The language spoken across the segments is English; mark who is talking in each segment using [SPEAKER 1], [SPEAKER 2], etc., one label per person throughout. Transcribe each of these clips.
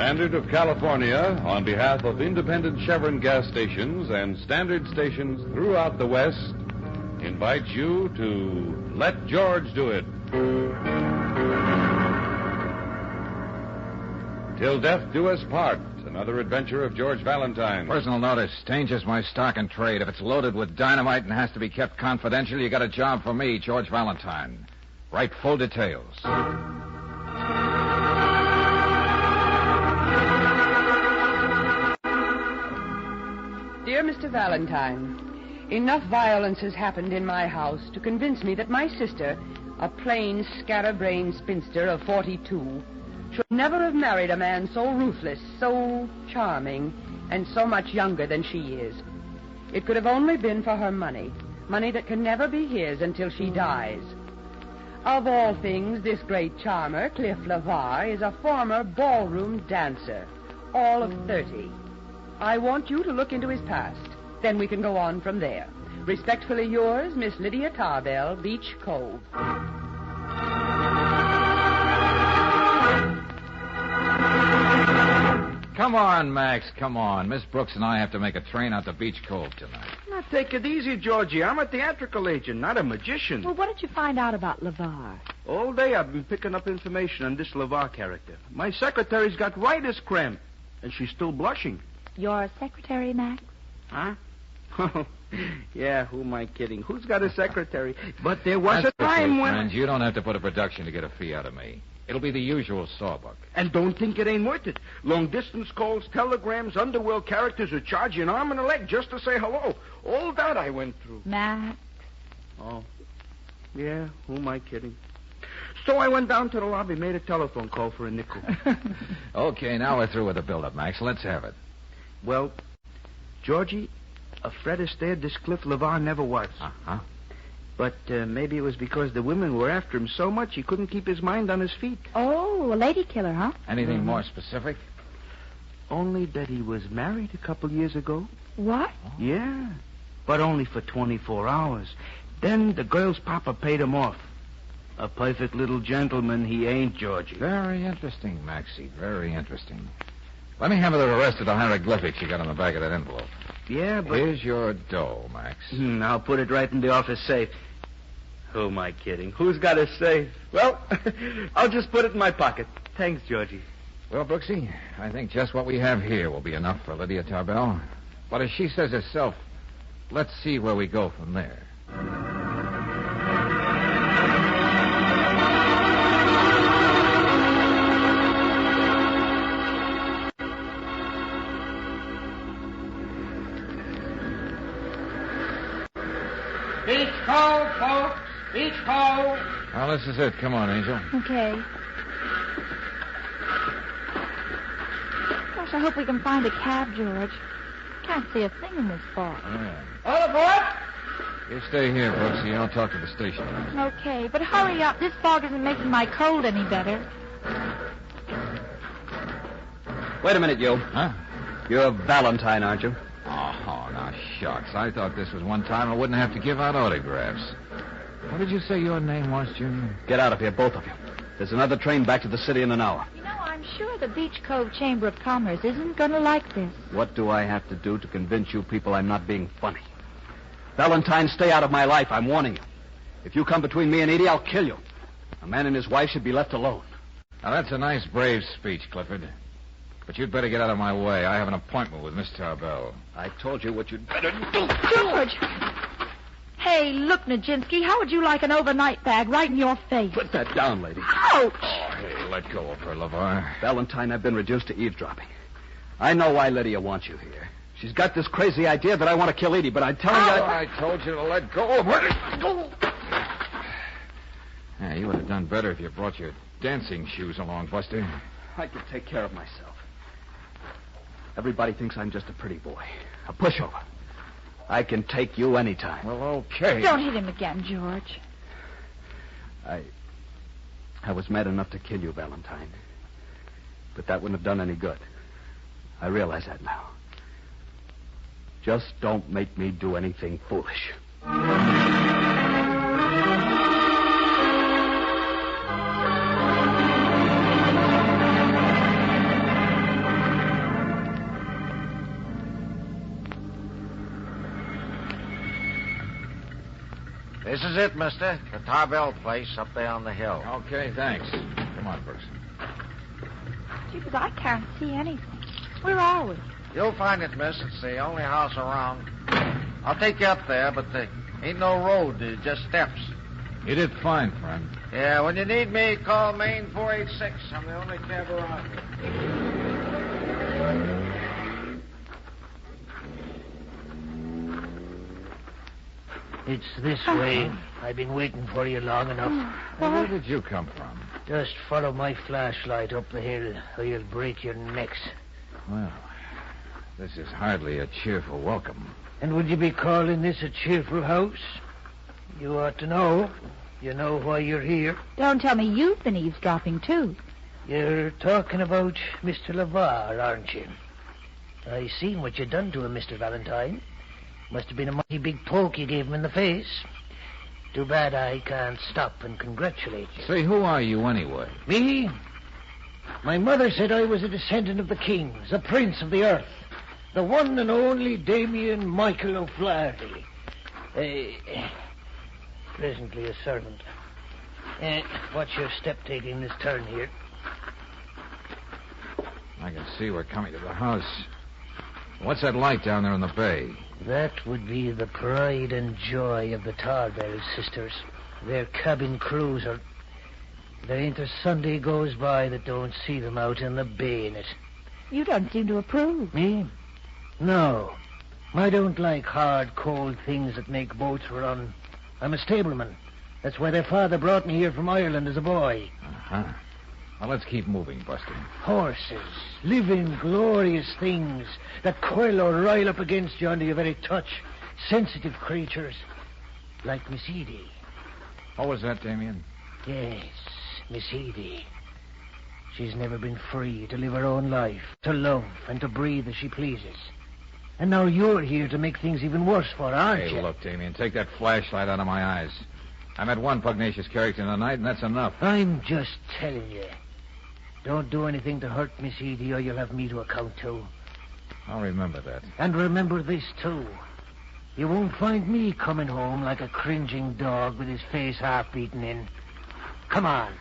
[SPEAKER 1] Standard of California, on behalf of independent Chevron gas stations and standard stations throughout the West, invites you to Let George Do It. Till Death Do Us Part, another adventure of George Valentine.
[SPEAKER 2] Personal notice. Danger's my stock and trade. If it's loaded with dynamite and has to be kept confidential, you got a job for me, George Valentine. Write full details.
[SPEAKER 3] Dear Mr. Valentine, enough violence has happened in my house to convince me that my sister, a plain, scatterbrained spinster of 42, should never have married a man so ruthless, so charming, and so much younger than she is. It could have only been for her money that can never be his until she dies. Of all things, this great charmer, Cliff LeVar, is a former ballroom dancer, all of 30. I want you to look into his past. Then we can go on from there. Respectfully yours, Miss Lydia Tarbell, Beach Cove.
[SPEAKER 2] Come on, Max, come on. Miss Brooks and I have to make a train out to Beach Cove tonight.
[SPEAKER 4] Now, take it easy, Georgie. I'm a theatrical agent, not a magician.
[SPEAKER 5] Well, what did you find out about LeVar?
[SPEAKER 4] All day I've been picking up information on this LeVar character. My secretary's got writer's cramp, and she's still blushing.
[SPEAKER 5] Your secretary, Max?
[SPEAKER 4] Huh? Yeah, who am I kidding? Who's got a secretary? But there was
[SPEAKER 2] That's
[SPEAKER 4] a time
[SPEAKER 2] okay,
[SPEAKER 4] when...
[SPEAKER 2] friends. You don't have to put a production to get a fee out of me. It'll be the usual sawbuck.
[SPEAKER 4] And don't think it ain't worth it. Long-distance calls, telegrams, underworld characters who charge you an arm and a leg just to say hello. All that I went through.
[SPEAKER 5] Max?
[SPEAKER 4] Oh. Yeah, who am I kidding? So I went down to the lobby, made a telephone call for a nickel.
[SPEAKER 2] Okay, now we're through with the build-up, Max. Let's have it.
[SPEAKER 4] Well, Georgie, a Fred Astaire, this Cliff LeVar never was.
[SPEAKER 2] Uh-huh.
[SPEAKER 4] But maybe it was because the women were after him so much he couldn't keep his mind on his feet.
[SPEAKER 5] Oh, a lady killer, huh?
[SPEAKER 2] Anything more specific?
[SPEAKER 4] Only that he was married a couple years ago.
[SPEAKER 5] What?
[SPEAKER 4] Yeah, but only for 24 hours. Then the girl's papa paid him off. A perfect little gentleman he ain't, Georgie.
[SPEAKER 2] Very interesting, Maxie. Very interesting. Let me have the rest of the hieroglyphics you got on the back of that envelope.
[SPEAKER 4] Yeah, but...
[SPEAKER 2] Here's your dough, Max.
[SPEAKER 4] I'll put it right in the office safe. Who am I kidding? Who's got a safe? Well, I'll just put it in my pocket. Thanks, Georgie.
[SPEAKER 2] Well, Brooksy, I think just what we have here will be enough for Lydia Tarbell. But as she says herself, let's see where we go from there.
[SPEAKER 6] Beach Cove, folks. Beach Cove.
[SPEAKER 2] Well, this is it. Come on, Angel.
[SPEAKER 5] Okay. Gosh, I hope we can find a cab, George. Can't see a thing in this fog.
[SPEAKER 2] Yeah.
[SPEAKER 6] All aboard.
[SPEAKER 2] You stay here, Brooksy. I'll talk to the station.
[SPEAKER 5] Okay, but hurry up. This fog isn't making my cold any better.
[SPEAKER 7] Wait a minute, you.
[SPEAKER 2] Huh?
[SPEAKER 7] You're Valentine, aren't you?
[SPEAKER 2] Oh, now, shucks. I thought this was one time I wouldn't have to give out autographs. What did you say your name was, Junior?
[SPEAKER 7] Get out of here, both of you. There's another train back to the city in an hour.
[SPEAKER 5] You know, I'm sure the Beach Cove Chamber of Commerce isn't going to like this.
[SPEAKER 7] What do I have to do to convince you people I'm not being funny? Valentine, stay out of my life. I'm warning you. If you come between me and Edie, I'll kill you. A man and his wife should be left alone.
[SPEAKER 2] Now, that's a nice, brave speech, Clifford. But you'd better get out of my way. I have an appointment with Miss Tarbell.
[SPEAKER 7] I told you what you'd better do.
[SPEAKER 5] George! Hey, look, Nijinsky, how would you like an overnight bag right in your face?
[SPEAKER 7] Put that down, lady.
[SPEAKER 5] Ouch!
[SPEAKER 2] Oh, hey, let go of her, LeVar.
[SPEAKER 7] Valentine, I've been reduced to eavesdropping. I know why Lydia wants you here. She's got this crazy idea that I want to kill Edie, but I'm telling you...
[SPEAKER 2] I told you to let go of her. Yeah, you would have done better if you brought your dancing shoes along, Buster.
[SPEAKER 7] I can take care of myself. Everybody thinks I'm just a pretty boy. A pushover. I can take you anytime.
[SPEAKER 2] Well, okay.
[SPEAKER 5] Don't hit him again, George.
[SPEAKER 7] I was mad enough to kill you, Valentine. But that wouldn't have done any good. I realize that now. Just don't make me do anything foolish.
[SPEAKER 8] This is it, mister. The Tarbell place up there on the hill.
[SPEAKER 2] Okay, thanks. Come on, Brooks.
[SPEAKER 5] Gee, but I can't see anything. Where are we?
[SPEAKER 8] You'll find it, miss. It's the only house around. I'll take you up there, but there ain't no road. There's just steps.
[SPEAKER 2] You did fine, friend.
[SPEAKER 8] Yeah, when you need me, call Main 486. I'm the only cab around here.
[SPEAKER 4] It's this way. I've been waiting for you long enough.
[SPEAKER 2] Where did you come from?
[SPEAKER 4] Just follow my flashlight up the hill, or you'll break your necks.
[SPEAKER 2] Well, this is hardly a cheerful welcome.
[SPEAKER 4] And would you be calling this a cheerful house? You ought to know. You know why you're here.
[SPEAKER 5] Don't tell me you've been eavesdropping, too.
[SPEAKER 4] You're talking about Mr. LeVar, aren't you? I seen what you done to him, Mr. Valentine. Must have been a mighty big poke you gave him in the face. Too bad I can't stop and congratulate you.
[SPEAKER 2] Say, who are you anyway?
[SPEAKER 4] Me? My mother said I was a descendant of the kings, a prince of the earth. The one and only Damien Michael O'Flaherty. Presently a servant. Watch your step taking this turn here.
[SPEAKER 2] I can see we're coming to the house. What's that light down there in the bay?
[SPEAKER 4] That would be the pride and joy of the Tarbell sisters. Their cabin cruiser. There ain't a Sunday goes by that don't see them out in the bay in it.
[SPEAKER 5] You don't seem to approve.
[SPEAKER 4] Me? No. I don't like hard, cold things that make boats run. I'm a stableman. That's why their father brought me here from Ireland as a boy.
[SPEAKER 2] Uh-huh. Well, let's keep moving, Buster.
[SPEAKER 4] Horses. Living, glorious things that coil or rile up against you under your very touch. Sensitive creatures. Like Miss Edie.
[SPEAKER 2] What was that, Damien?
[SPEAKER 4] Yes, Miss Edie. She's never been free to live her own life, to love and to breathe as she pleases. And now you're here to make things even worse for her, aren't you?
[SPEAKER 2] Hey, look, Damien, take that flashlight out of my eyes. I met one pugnacious character tonight, and that's enough.
[SPEAKER 4] I'm just telling you. Don't do anything to hurt Miss Edie, or you'll have me to account to.
[SPEAKER 2] I'll remember that.
[SPEAKER 4] And remember this, too. You won't find me coming home like a cringing dog with his face half beaten in. Come on.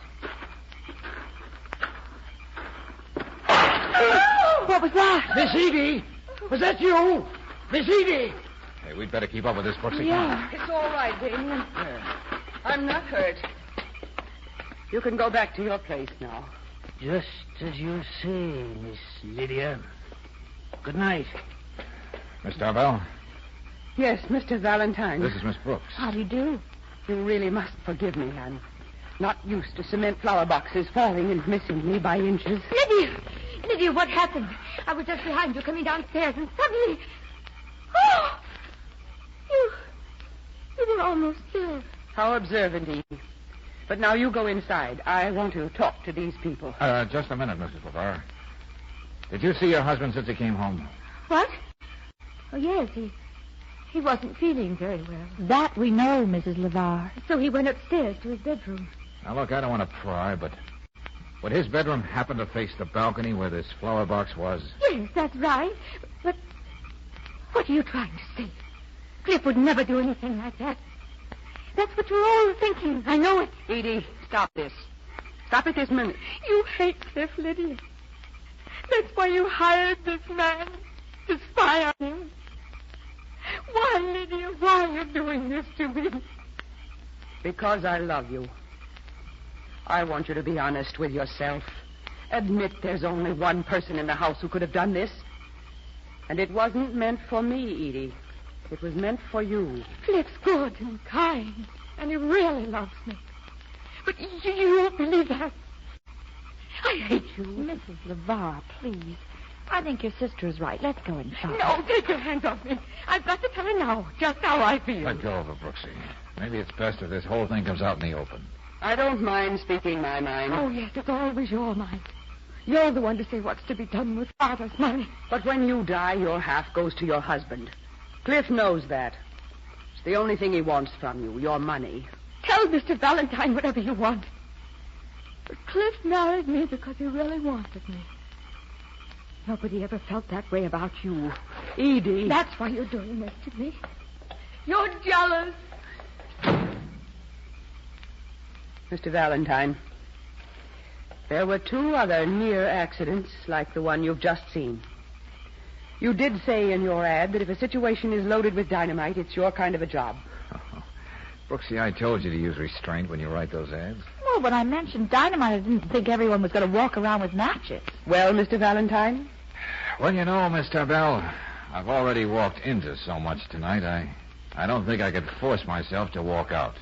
[SPEAKER 5] What was that?
[SPEAKER 4] Miss Edie! Was that you? Miss Edie!
[SPEAKER 2] Hey, we'd better keep up with this, Brooksy.
[SPEAKER 5] Yeah.
[SPEAKER 3] It's all right, Damien. I'm not hurt. You can go back to your place now.
[SPEAKER 4] Just as you say, Miss Lydia. Good night.
[SPEAKER 2] Miss Tarbell,
[SPEAKER 3] Yes, Mr. Valentine.
[SPEAKER 2] this is Miss Brooks.
[SPEAKER 5] How do you do?
[SPEAKER 3] You really must forgive me. I'm not used to cement flower boxes falling and missing me by inches.
[SPEAKER 5] Lydia, what happened? I was just behind you coming downstairs, and suddenly... Oh! You were almost there.
[SPEAKER 3] How observant, Edie. But now you go inside. I want to talk to these people.
[SPEAKER 2] Just a minute, Mrs. LeVar. Did you see your husband since he came home?
[SPEAKER 5] What? Oh, yes, he wasn't feeling very well. That we know, Mrs. LeVar. So he went upstairs to his bedroom.
[SPEAKER 2] Now, look, I don't want to pry, but would his bedroom happen to face the balcony where this flower box was?
[SPEAKER 5] Yes, that's right. But what are you trying to say? Cliff would never do anything like that. That's what you're all thinking. I know it.
[SPEAKER 3] Edie, stop this. Stop it this minute.
[SPEAKER 5] You hate Cliff, Lydia. That's why you hired this man to spy on him. Why, Lydia? Why are you doing this to me?
[SPEAKER 3] Because I love you. I want you to be honest with yourself. Admit there's only one person in the house who could have done this. And it wasn't meant for me, Edie. It was meant for you.
[SPEAKER 5] Cliff's good and kind, and he really loves me. But you won't believe that. I hate you.
[SPEAKER 9] Mrs. LeVar, please. I think your sister is right. Let's go inside.
[SPEAKER 5] No, take your hands off me. I've got to tell her now just how I feel.
[SPEAKER 2] Let go of her, Brooksy. Maybe it's best if this whole thing comes out in the open.
[SPEAKER 3] I don't mind speaking my mind.
[SPEAKER 5] Oh, yes, it's always your mind. You're the one to say what's to be done with Father's money.
[SPEAKER 3] But when you die, your half goes to your husband. Cliff knows that. It's the only thing he wants from you, your money.
[SPEAKER 5] Tell Mr. Valentine whatever you want. But Cliff married me because he really wanted me. Nobody ever felt that way about you.
[SPEAKER 3] Edie.
[SPEAKER 5] That's why you're doing this to me. You're jealous.
[SPEAKER 3] Mr. Valentine, there were 2 other near accidents like the one you've just seen. You did say in your ad that if a situation is loaded with dynamite, it's your kind of a job.
[SPEAKER 2] Brooksy, I told you to use restraint when you write those ads.
[SPEAKER 9] Well, when I mentioned dynamite, I didn't think everyone was going to walk around with matches.
[SPEAKER 3] Well, Mr. Valentine?
[SPEAKER 2] Well, you know, Miss Tarbell, I've already walked into so much tonight, I don't think I could force myself to walk out.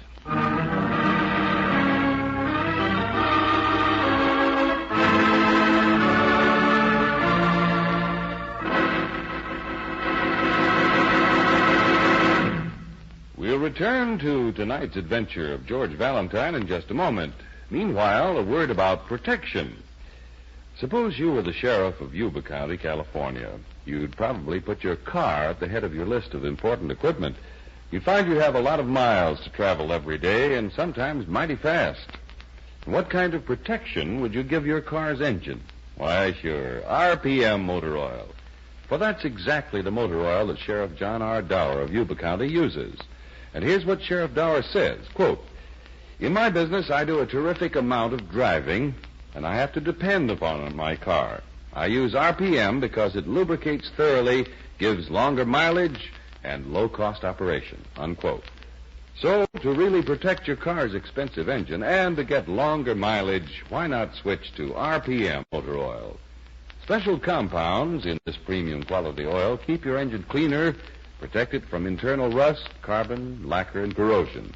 [SPEAKER 1] We'll return to tonight's adventure of George Valentine in just a moment. Meanwhile, a word about protection. Suppose you were the sheriff of Yuba County, California. You'd probably put your car at the head of your list of important equipment. You'd find you have a lot of miles to travel every day, and sometimes mighty fast. And what kind of protection would you give your car's engine? Why, sure, RPM motor oil. For that's exactly the motor oil that Sheriff John R. Dower of Yuba County uses. And here's what Sheriff Dower says, quote, "In my business, I do a terrific amount of driving, and I have to depend upon my car. I use RPM because it lubricates thoroughly, gives longer mileage, and low-cost operation," unquote. So, to really protect your car's expensive engine and to get longer mileage, why not switch to RPM motor oil? Special compounds in this premium quality oil keep your engine cleaner, protect it from internal rust, carbon, lacquer, and corrosion.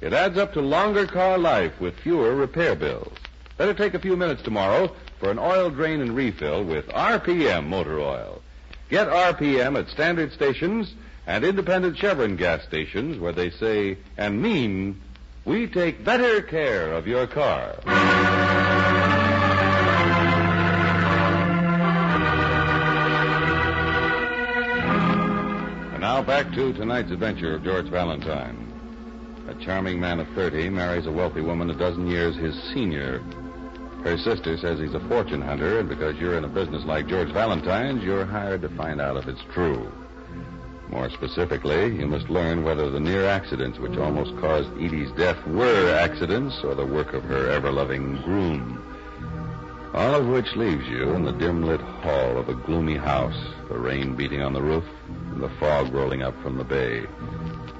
[SPEAKER 1] It adds up to longer car life with fewer repair bills. Better take a few minutes tomorrow for an oil drain and refill with RPM motor oil. Get RPM at standard stations and independent Chevron gas stations where they say and mean, we take better care of your car. And now back to tonight's adventure of George Valentine. A charming man of 30 marries a wealthy woman a dozen years his senior. Her sister says he's a fortune hunter, and because you're in a business like George Valentine's, you're hired to find out if it's true. More specifically, you must learn whether the near accidents which almost caused Edie's death were accidents or the work of her ever-loving groom. All of which leaves you in the dim-lit hall of a gloomy house, the rain beating on the roof and the fog rolling up from the bay.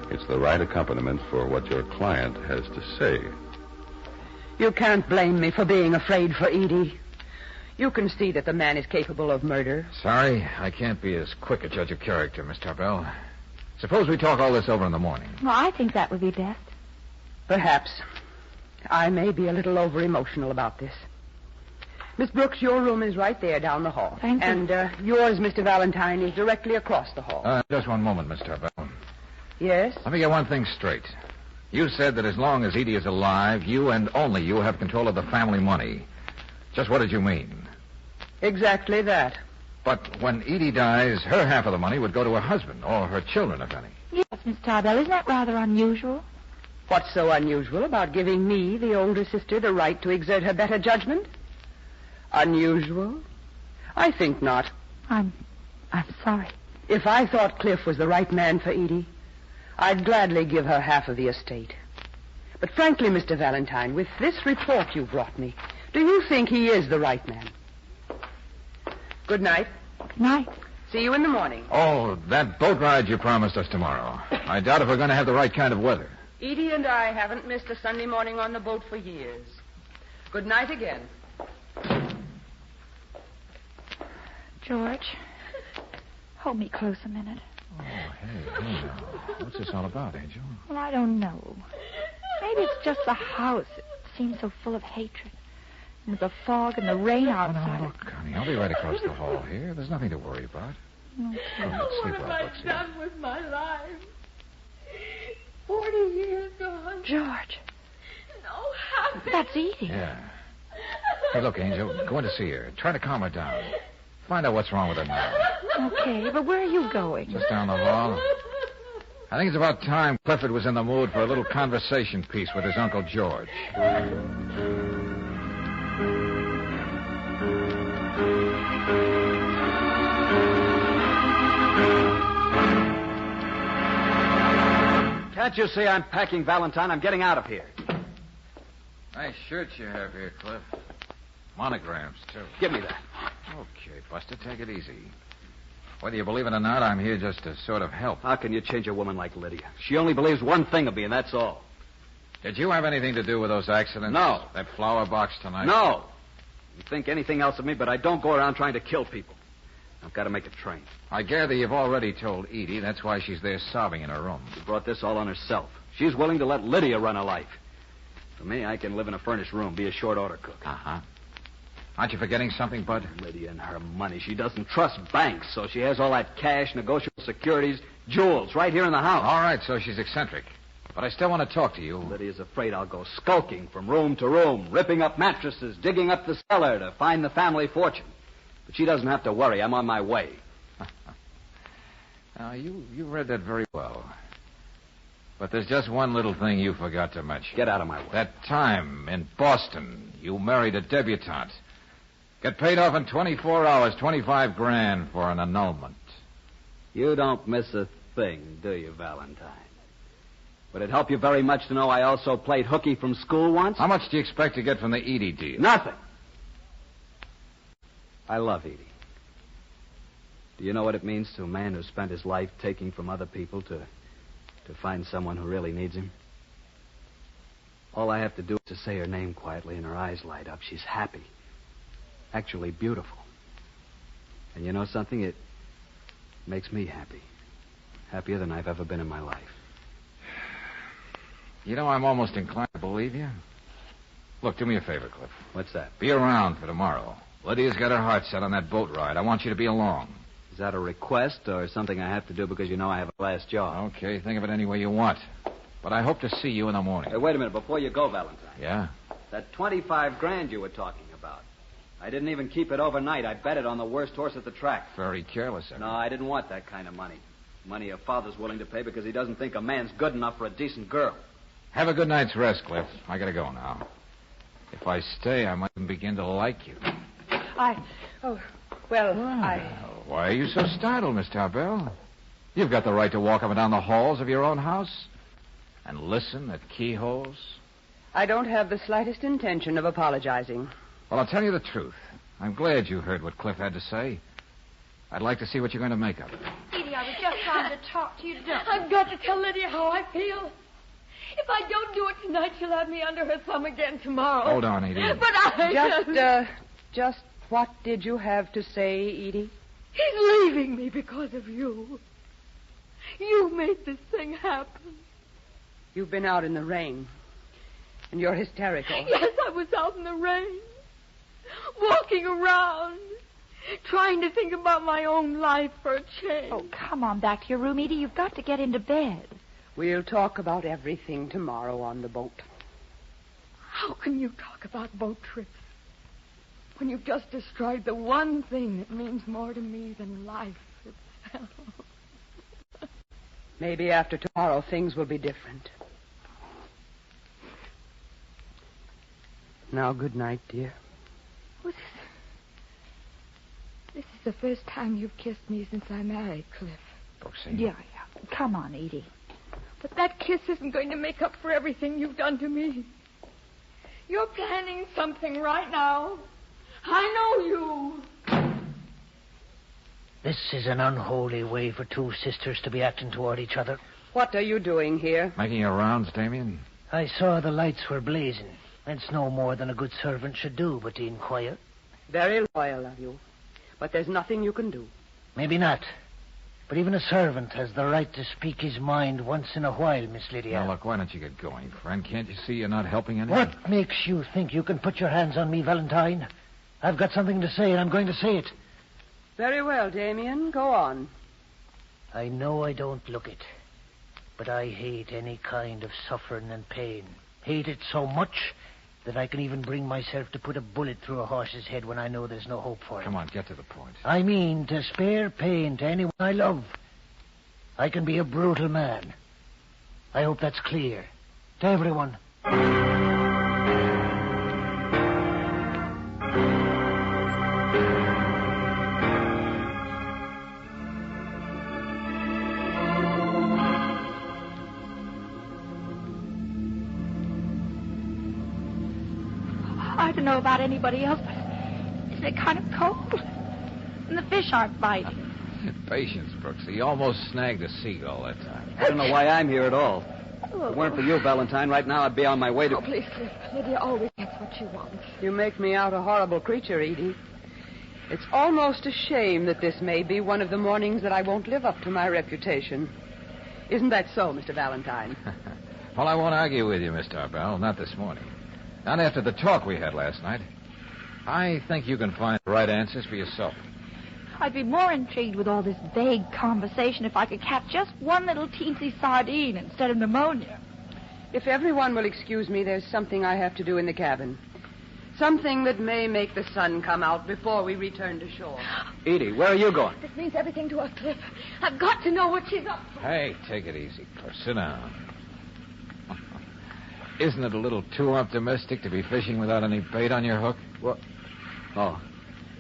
[SPEAKER 1] It's the right accompaniment for what your client has to say.
[SPEAKER 3] You can't blame me for being afraid for Edie. You can see that the man is capable of murder.
[SPEAKER 2] Sorry, I can't be as quick a judge of character, Miss Tarbell. Suppose we talk all this over in the morning.
[SPEAKER 9] Well, I think that would be best.
[SPEAKER 3] Perhaps. I may be a little over-emotional about this. Miss Brooks, your room is right there down the hall.
[SPEAKER 9] Thank you.
[SPEAKER 3] And yours, Mr. Valentine, is directly across the hall.
[SPEAKER 2] Just one moment, Miss Tarbell.
[SPEAKER 3] Yes?
[SPEAKER 2] Let me get one thing straight. You said that as long as Edie is alive, you and only you have control of the family money. Just what did you mean?
[SPEAKER 3] Exactly that.
[SPEAKER 2] But when Edie dies, her half of the money would go to her husband, or her children, if any.
[SPEAKER 9] Yes, Miss Tarbell, isn't that rather unusual?
[SPEAKER 3] What's so unusual about giving me, the older sister, the right to exert her better judgment? Unusual? I think not.
[SPEAKER 9] I'm sorry.
[SPEAKER 3] If I thought Cliff was the right man for Edie, I'd gladly give her half of the estate. But frankly, Mr. Valentine, with this report you brought me, do you think he is the right man? Good night.
[SPEAKER 9] Good night.
[SPEAKER 3] See you in the morning.
[SPEAKER 2] Oh, that boat ride you promised us tomorrow. I doubt if we're going to have the right kind of weather.
[SPEAKER 3] Edie and I haven't missed a Sunday morning on the boat for years. Good night again.
[SPEAKER 9] George, hold me close a minute.
[SPEAKER 2] Oh, hey now. What's this all about, Angel?
[SPEAKER 9] Well, I don't know. Maybe it's just the house. It seems so full of hatred. And with the fog and the rain outside.
[SPEAKER 2] Oh, look, honey, I'll be right across the hall here. There's nothing to worry about.
[SPEAKER 9] Okay.
[SPEAKER 2] Go ahead, sleep
[SPEAKER 5] What
[SPEAKER 2] well,
[SPEAKER 5] have I
[SPEAKER 2] Brooksy.
[SPEAKER 5] done with my life? 40 years gone.
[SPEAKER 9] George,
[SPEAKER 5] No happiness.
[SPEAKER 9] that's Edie.
[SPEAKER 2] Yeah. Hey, look, Angel, go in to see her. Try to calm her down. Find out what's wrong with her now.
[SPEAKER 9] Okay, but where are you going?
[SPEAKER 2] Just down the hall. I think it's about time Clifford was in the mood for a little conversation piece with his Uncle George.
[SPEAKER 7] Can't you see I'm packing, Valentine? I'm getting out of here.
[SPEAKER 2] Nice shirt you have here, Cliff. Monograms, too.
[SPEAKER 7] Give me that.
[SPEAKER 2] Okay, Buster, take it easy. Whether you believe it or not, I'm here just to sort of help.
[SPEAKER 7] How can you change a woman like Lydia? She only believes one thing of me, and that's all.
[SPEAKER 2] Did you have anything to do with those accidents?
[SPEAKER 7] No.
[SPEAKER 2] That flower box tonight?
[SPEAKER 7] No. You think anything else of me, but I don't go around trying to kill people. I've got to make a train.
[SPEAKER 2] I gather you've already told Edie. That's why she's there sobbing in her room.
[SPEAKER 7] She brought this all on herself. She's willing to let Lydia run her life. For me, I can live in a furnished room, be a short order cook.
[SPEAKER 2] Uh-huh. Aren't you forgetting something, Bud?
[SPEAKER 7] Lydia and her money. She doesn't trust banks, so she has all that cash, negotiable securities, jewels, right here in the house.
[SPEAKER 2] All right, so she's eccentric. But I still want to talk to you.
[SPEAKER 7] Lydia's afraid I'll go skulking from room to room, ripping up mattresses, digging up the cellar to find the family fortune. But she doesn't have to worry. I'm on my way.
[SPEAKER 2] Now, you read that very well. But there's just one little thing you forgot to mention.
[SPEAKER 7] Get out of my way.
[SPEAKER 2] That time in Boston, you married a debutante. Get paid off in 24 hours, $25,000 for an annulment.
[SPEAKER 7] You don't miss a thing, do you, Valentine? Would it help you very much to know I also played hooky from school once?
[SPEAKER 2] How much do you expect to get from the Edie deal?
[SPEAKER 7] Nothing. I love Edie. Do you know what it means to a man who spent his life taking from other people to find someone who really needs him? All I have to do is to say her name quietly and her eyes light up. She's happy. Actually beautiful. And you know something? It makes me happy. Happier than I've ever been in my life.
[SPEAKER 2] You know, I'm almost inclined to believe you. Look, do me a favor, Cliff.
[SPEAKER 7] What's that?
[SPEAKER 2] Be around for tomorrow. Lydia's got her heart set on that boat ride. I want you to be along.
[SPEAKER 7] Is that a request or something I have to do because you know I have a last job?
[SPEAKER 2] Okay, think of it any way you want. But I hope to see you in the morning.
[SPEAKER 7] Hey, wait a minute. Before you go, Valentine.
[SPEAKER 2] Yeah?
[SPEAKER 7] That $25,000 you were talking about. I didn't even keep it overnight. I bet it on the worst horse at the track.
[SPEAKER 2] Very careless of you.
[SPEAKER 7] No, I didn't want that kind of money. Money a father's willing to pay because he doesn't think a man's good enough for a decent girl.
[SPEAKER 2] Have a good night's rest, Cliff. I gotta go now. If I stay, I might even begin to like you. Why are you so startled, Miss Tarbell? You've got the right to walk up and down the halls of your own house and listen at keyholes.
[SPEAKER 3] I don't have the slightest intention of apologizing.
[SPEAKER 2] Well, I'll tell you the truth. I'm glad you heard what Cliff had to say. I'd like to see what you're going to make of it.
[SPEAKER 9] Edie, I was just trying to talk to you.
[SPEAKER 5] I've got to tell Lydia how I feel. If I don't do it tonight, she'll have me under her thumb again tomorrow.
[SPEAKER 2] Hold on, Edie.
[SPEAKER 5] But
[SPEAKER 3] Just what did you have to say, Edie?
[SPEAKER 5] He's leaving me because of you. You made this thing happen.
[SPEAKER 3] You've been out in the rain, and you're hysterical.
[SPEAKER 5] Yes, I was out in the rain, walking around, trying to think about my own life for a change.
[SPEAKER 9] Oh, come on back to your room, Edie. You've got to get into bed.
[SPEAKER 3] We'll talk about everything tomorrow on the boat.
[SPEAKER 5] How can you talk about boat trips when you've just destroyed the one thing that means more to me than life itself?
[SPEAKER 3] Maybe after tomorrow things will be different. Now, good night, dear.
[SPEAKER 5] Well, this is the first time you've kissed me since I married Cliff.
[SPEAKER 2] Boxing.
[SPEAKER 9] Yeah. Come on, Edie.
[SPEAKER 5] But that kiss isn't going to make up for everything you've done to me. You're planning something right now. I know you.
[SPEAKER 4] This is an unholy way for two sisters to be acting toward each other.
[SPEAKER 3] What are you doing here?
[SPEAKER 2] Making your rounds, Damien?
[SPEAKER 4] I saw the lights were blazing. That's no more than a good servant should do, but to inquire.
[SPEAKER 3] Very loyal of you. But there's nothing you can do.
[SPEAKER 4] Maybe not. But even a servant has the right to speak his mind once in a while, Miss Lydia.
[SPEAKER 2] Now, look, why don't you get going, friend? Can't you see you're not helping anyone?
[SPEAKER 4] What makes you think you can put your hands on me, Valentine? I've got something to say, and I'm going to say it.
[SPEAKER 3] Very well, Damien. Go on.
[SPEAKER 4] I know I don't look it, but I hate any kind of suffering and pain. Hate it so much that I can even bring myself to put a bullet through a horse's head when I know there's no hope for it.
[SPEAKER 2] Come on, get to the point.
[SPEAKER 4] I mean to spare pain to anyone I love. I can be a brutal man. I hope that's clear to everyone.
[SPEAKER 9] I don't know about anybody else, but isn't it kind of cold? And the fish aren't biting.
[SPEAKER 2] Patience, Brooks. He almost snagged a seagull that time.
[SPEAKER 7] I don't know why I'm here at all. If it weren't for you, Valentine, right now I'd be on my way to...
[SPEAKER 5] Oh, please, Cliff. Lydia always gets what she wants.
[SPEAKER 3] You make me out a horrible creature, Edie. It's almost a shame that this may be one of the mornings that I won't live up to my reputation. Isn't that so, Mr. Valentine?
[SPEAKER 2] Well, I won't argue with you, Miss Tarbell. Not this morning. Not after the talk we had last night. I think you can find the right answers for yourself.
[SPEAKER 9] I'd be more intrigued with all this vague conversation if I could catch just one little teensy sardine instead of pneumonia.
[SPEAKER 3] If everyone will excuse me, there's something I have to do in the cabin. Something that may make the sun come out before we return to shore.
[SPEAKER 7] Edie, where are you going?
[SPEAKER 5] This means everything to us, Cliff. I've got to know what she's up to.
[SPEAKER 2] Hey, take it easy, Cliff. Sit down. Isn't it a little too optimistic to be fishing without any bait on your hook?
[SPEAKER 7] What? Oh,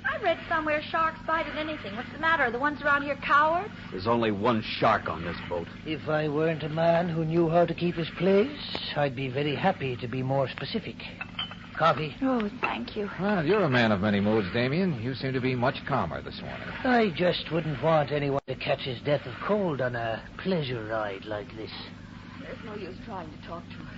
[SPEAKER 9] I read somewhere sharks bite at anything. What's the matter? Are the ones around here cowards?
[SPEAKER 7] there's only one shark on this boat.
[SPEAKER 4] If I weren't a man who knew how to keep his place, I'd be very happy to be more specific. Coffee?
[SPEAKER 9] Oh, thank you.
[SPEAKER 2] Well, you're a man of many moods, Damien. You seem to be much calmer this morning.
[SPEAKER 4] I just wouldn't want anyone to catch his death of cold on a pleasure ride like this.
[SPEAKER 5] There's no use trying to talk to her.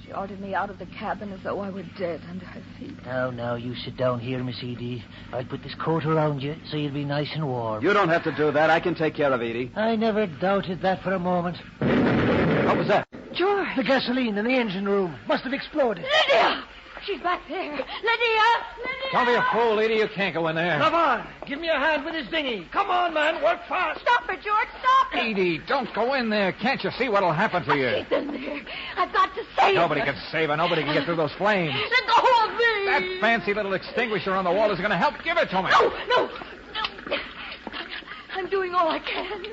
[SPEAKER 5] She ordered me out of the cabin as though I were dead under her feet.
[SPEAKER 4] Now, you sit down here, Miss Edie. I'll put this coat around you so you'll be nice and warm.
[SPEAKER 7] You don't have to do that. I can take care of Edie.
[SPEAKER 4] I never doubted that for a moment.
[SPEAKER 7] What was that?
[SPEAKER 9] George!
[SPEAKER 4] The gasoline in the engine room must have exploded.
[SPEAKER 5] Lydia! She's back there. Lydia! Lydia!
[SPEAKER 2] Don't be a fool, Edie. You can't go in there.
[SPEAKER 4] Come on. Give me a hand with his dinghy. Come on, man. Work fast.
[SPEAKER 9] Stop her, George! Stop her!
[SPEAKER 2] Edie, don't go in there. Can't you see what'll happen to you?
[SPEAKER 5] She's in there. I've got to save
[SPEAKER 2] Nobody
[SPEAKER 5] her.
[SPEAKER 2] can save her. Nobody can get through those flames.
[SPEAKER 5] Let go of me!
[SPEAKER 2] That fancy little extinguisher on the wall is going to help. Give it to me.
[SPEAKER 5] No. I'm doing all I can.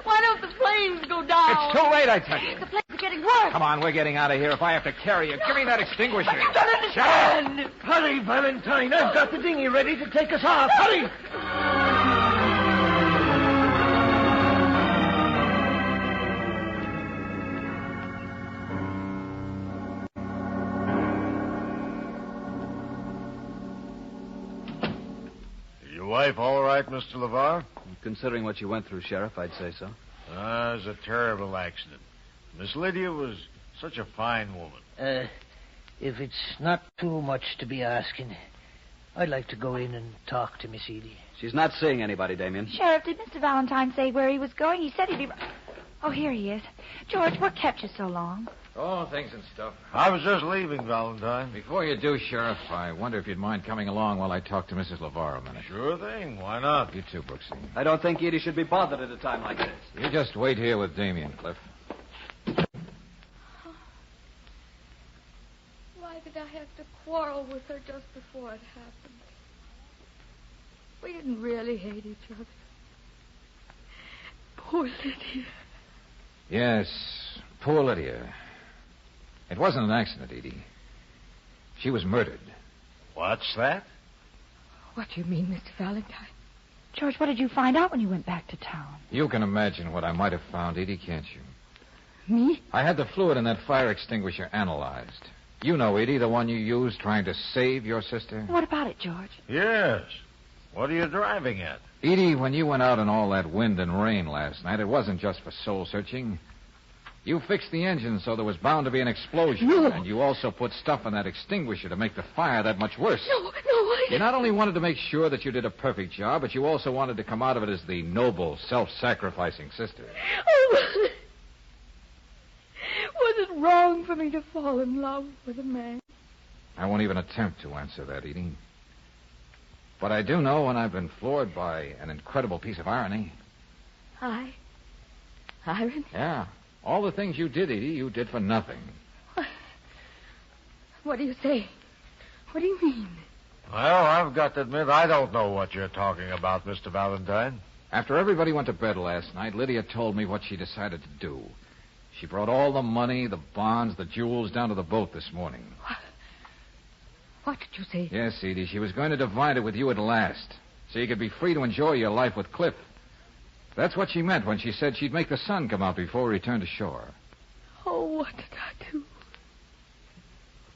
[SPEAKER 5] Why don't the flames go down?
[SPEAKER 2] It's too late, I tell you.
[SPEAKER 5] The flames are getting worse.
[SPEAKER 2] Come on, we're getting out of here. If I have to carry you, give me that extinguisher.
[SPEAKER 5] You don't understand.
[SPEAKER 4] Hurry, Valentine. I've got the dinghy ready to take us off. Hurry!
[SPEAKER 8] Your wife all right, Mr. LeVar?
[SPEAKER 7] Considering what you went through, Sheriff, I'd say so.
[SPEAKER 8] It was a terrible accident. Miss Lydia was such a fine woman.
[SPEAKER 4] If it's not too much to be asking, I'd like to go in and talk to Miss Edie.
[SPEAKER 7] She's not seeing anybody, Damien.
[SPEAKER 9] Sheriff, did Mr. Valentine say where he was going? He said he'd be... Oh, here he is. George, what kept you so long?
[SPEAKER 2] Oh, things and stuff.
[SPEAKER 8] I was just leaving, Valentine.
[SPEAKER 2] Before you do, Sheriff, I wonder if you'd mind coming along while I talk to Mrs. LeVar a minute.
[SPEAKER 8] Sure thing. Why not?
[SPEAKER 2] You too, Brooksy.
[SPEAKER 7] I don't think Edie should be bothered at a time like this.
[SPEAKER 2] You just wait here with Damien, Cliff.
[SPEAKER 5] Why did I have to quarrel with her just before it happened? We didn't really hate each other. Poor Lydia.
[SPEAKER 2] Yes, poor Lydia. It wasn't an accident, Edie. She was murdered.
[SPEAKER 8] What's that?
[SPEAKER 5] What do you mean, Mr. Valentine?
[SPEAKER 9] George, what did you find out when you went back to town?
[SPEAKER 2] You can imagine what I might have found, Edie, can't you?
[SPEAKER 5] Me?
[SPEAKER 2] I had the fluid in that fire extinguisher analyzed. You know, Edie, the one you used trying to save your sister?
[SPEAKER 9] What about it, George?
[SPEAKER 8] Yes. What are you driving at?
[SPEAKER 2] Edie, when you went out in all that wind and rain last night, it wasn't just for soul searching. You fixed the engine so there was bound to be an explosion.
[SPEAKER 5] No.
[SPEAKER 2] And you also put stuff in that extinguisher to make the fire that much worse.
[SPEAKER 5] No, I...
[SPEAKER 2] You not only wanted to make sure that you did a perfect job, but you also wanted to come out of it as the noble, self-sacrificing sister.
[SPEAKER 5] Oh, was it wrong for me to fall in love with a man?
[SPEAKER 2] I won't even attempt to answer that, Edie. But I do know when I've been floored by an incredible piece of irony.
[SPEAKER 5] Irony?
[SPEAKER 2] Yeah. All the things you did, Edie, you did for nothing.
[SPEAKER 5] What do you say? What do you mean?
[SPEAKER 8] Well, I've got to admit, I don't know what you're talking about, Mr. Valentine.
[SPEAKER 2] After everybody went to bed last night, Lydia told me what she decided to do. She brought all the money, the bonds, the jewels down to the boat this morning.
[SPEAKER 5] What did you say?
[SPEAKER 2] Yes, Edie, she was going to divide it with you at last, so you could be free to enjoy your life with Cliff. That's what she meant when she said she'd make the sun come out before we returned to shore.
[SPEAKER 5] Oh, what did I do?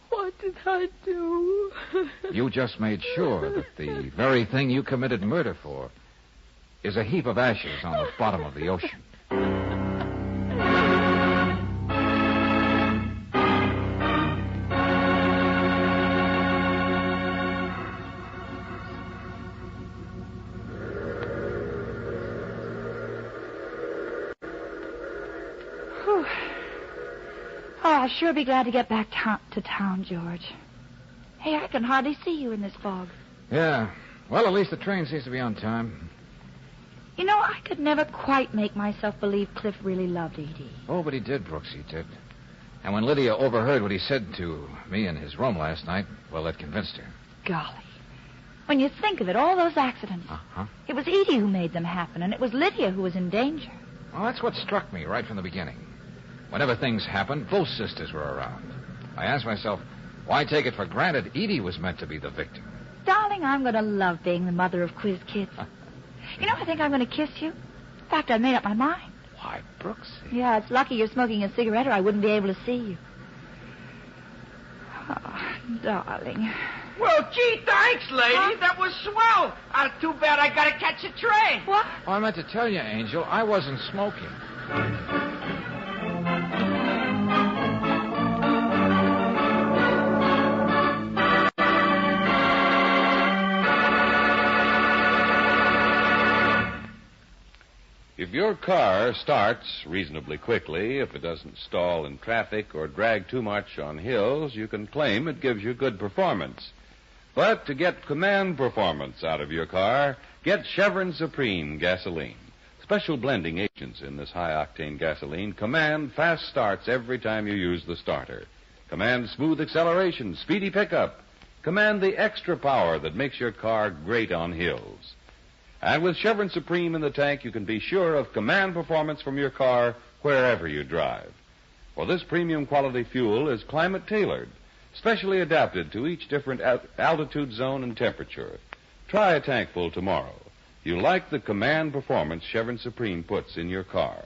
[SPEAKER 5] What What did I do?
[SPEAKER 2] You just made sure that the very thing you committed murder for is a heap of ashes on the bottom of the ocean.
[SPEAKER 9] Oh, I'll sure be glad to get back to town, George. Hey, I can hardly see you in this fog.
[SPEAKER 2] Yeah. Well, at least the train seems to be on time.
[SPEAKER 9] You know, I could never quite make myself believe Cliff really loved Edie.
[SPEAKER 2] Oh, but he did, Brooks, he did. And when Lydia overheard what he said to me in his room last night, well, that convinced her.
[SPEAKER 9] Golly. When you think of it, all those accidents.
[SPEAKER 2] Uh-huh.
[SPEAKER 9] It was Edie who made them happen, and it was Lydia who was in danger.
[SPEAKER 2] Well, that's what struck me right from the beginning. Whenever things happened, both sisters were around. I asked myself, why take it for granted Edie was meant to be the victim?
[SPEAKER 9] Darling, I'm going to love being the mother of quiz kids. You know, I think I'm going to kiss you. In fact, I made up my mind.
[SPEAKER 2] Why, Brooks?
[SPEAKER 9] Yeah, it's lucky you're smoking a cigarette or I wouldn't be able to see you. Oh, darling.
[SPEAKER 6] Well, gee, thanks, lady.
[SPEAKER 9] Huh?
[SPEAKER 6] That was swell. Too bad I gotta catch a train.
[SPEAKER 9] What?
[SPEAKER 2] Oh, I meant to tell you, Angel, I wasn't smoking.
[SPEAKER 1] If your car starts reasonably quickly, if it doesn't stall in traffic or drag too much on hills, you can claim it gives you good performance. But to get command performance out of your car, get Chevron Supreme gasoline. Special blending agents in this high-octane gasoline command fast starts every time you use the starter. Command smooth acceleration, speedy pickup. Command the extra power that makes your car great on hills. And with Chevron Supreme in the tank, you can be sure of command performance from your car wherever you drive. For this premium quality fuel is climate-tailored, specially adapted to each different altitude zone and temperature. Try a tankful tomorrow. You'll like the command performance Chevron Supreme puts in your car.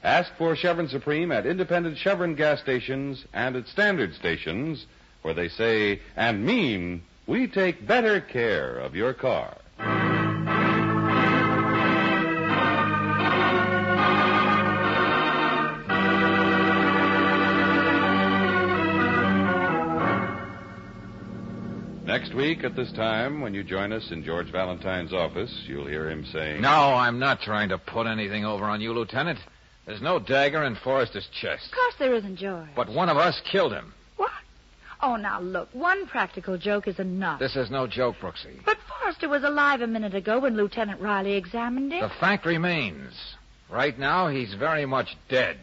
[SPEAKER 1] Ask for Chevron Supreme at independent Chevron gas stations and at standard stations, where they say and mean, we take better care of your car. Next week at this time, when you join us in George Valentine's office, you'll hear him saying...
[SPEAKER 2] No, I'm not trying to put anything over on you, Lieutenant. There's no dagger in Forrester's chest.
[SPEAKER 9] Of course there isn't, George.
[SPEAKER 2] But one of us killed him.
[SPEAKER 9] What? Oh, now, look, one practical joke is enough.
[SPEAKER 2] This is no joke, Brooksy.
[SPEAKER 9] But Forrester was alive a minute ago when Lieutenant Riley examined him.
[SPEAKER 2] The fact remains. Right now, he's very much dead.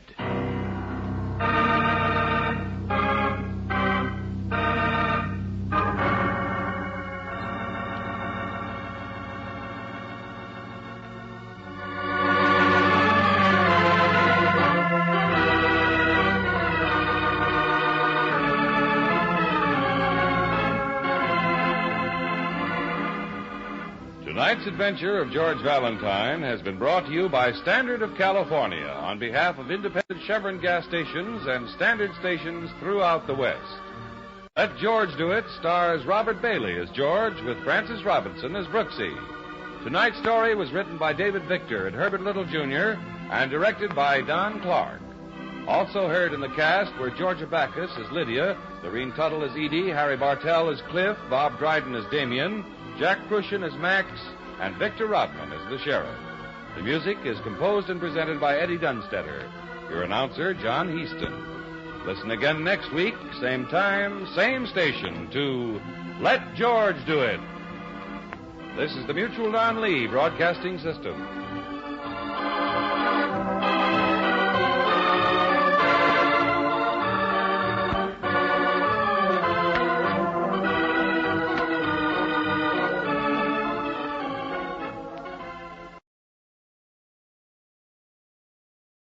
[SPEAKER 1] Tonight's adventure of George Valentine has been brought to you by Standard of California on behalf of independent Chevron gas stations and standard stations throughout the West. Let George Do It stars Robert Bailey as George with Francis Robinson as Brooksy. Tonight's story was written by David Victor and Herbert Little, Jr. and directed by Don Clark. Also heard in the cast were Georgia Backus as Lydia, Lorene Tuttle as Edie, Harry Bartell as Cliff, Bob Dryden as Damien, Jack Crucian as Max, and Victor Rodman as the sheriff. The music is composed and presented by Eddie Dunstetter. Your announcer, John Heaston. Listen again next week, same time, same station, to Let George Do It. This is the Mutual Don Lee Broadcasting System.